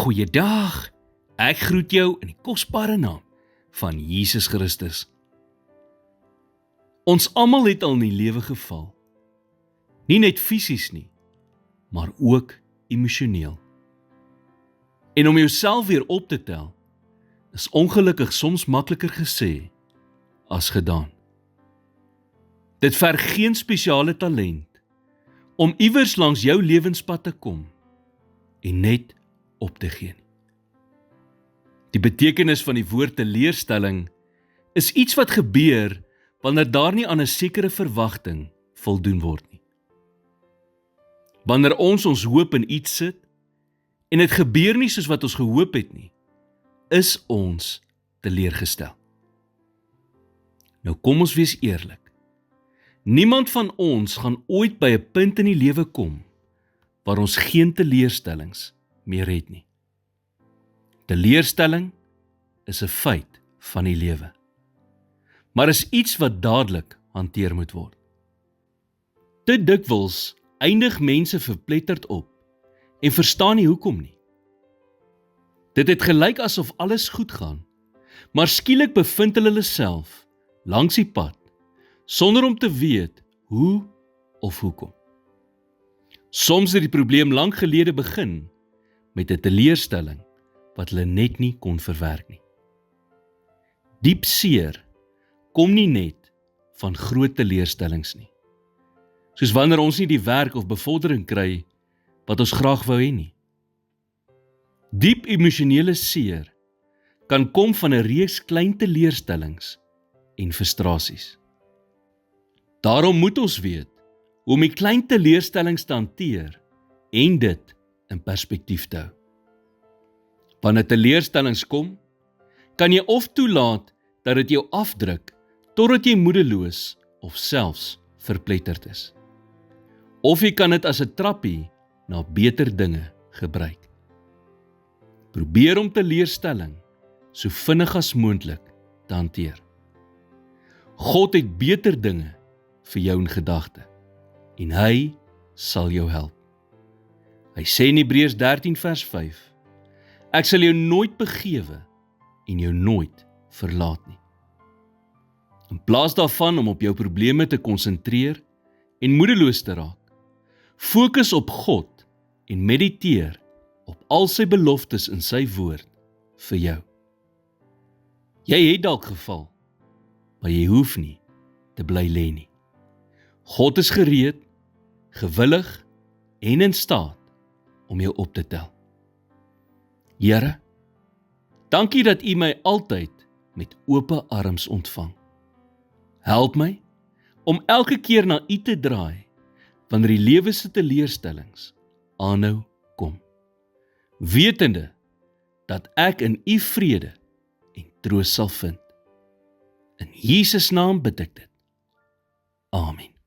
Goeiedag, ek groet jou in die kosbare naam van Jesus Christus. Ons almal het al in die lewe geval. Nie net fisies nie, maar ook emosioneel. En om jouself weer op te tel, is ongelukkig soms makliker gesê as gedaan. Dit verg geen spesiale talent om iewers langs jou lewenspad te kom en net op te gee nie. Die betekenis van die woord teleurstelling is iets wat gebeur wanneer daar nie aan 'n sekere verwagting voldoen word nie. Wanneer ons hoop in iets sit en dit gebeur nie soos wat ons gehoop het nie, is ons teleurgestel. Nou kom ons wees eerlik. Niemand van ons gaan ooit by 'n punt in die lewe kom waar ons geen teleurstellings meer het nie. Teleurstelling is 'n feit van die lewe, maar is iets wat dadelik hanteer moet word. Te dikwels eindig mense verpletterd op en verstaan nie hoekom nie. Dit het gelyk asof alles goed gaan, maar skielik bevind hulle self langs die pad, sonder om te weet hoe of hoekom. Soms het die probleem lank gelede begin met 'n teleurstelling wat hulle net nie kon verwerk nie. Diep seer kom nie net van groot teleurstellings nie, soos wanneer ons nie die werk of bevordering kry wat ons graag wou hê nie. Diep emosionele seer kan kom van 'n reeks klein teleurstellings en frustrasies. Daarom moet ons weet hoe om die klein teleurstellings te hanteer en dit in perspektief te hou. Wanneer teleurstellings kom, kan jy of toelaat dat dit jou afdruk totdat jy moedeloos of selfs verpletterd is. Of jy kan dit as 'n trappie na beter dinge gebruik. Probeer om teleurstelling so vinnig as moontlik te hanteer. God het beter dinge vir jou in gedagte en hy sal jou help. Hy sê in Hebreërs 13 vers 5, ek sal jou nooit begewe en jou nooit verlaat nie. In plaas daarvan om op jou probleme te konsentreer en moedeloos te raak, fokus op God en mediteer op al sy beloftes in sy woord vir jou. Jy het dalk geval, maar jy hoef nie te bly lê nie. God is gereed, gewillig en in staat om jou op te tel. Here, dankie dat U my altyd met oop arms ontvang. Help my om elke keer na U te draai wanneer die lewe se teleurstellings aanhou kom, wetende dat ek in U vrede en troos sal vind. In Jesus naam bid ek dit. Amen.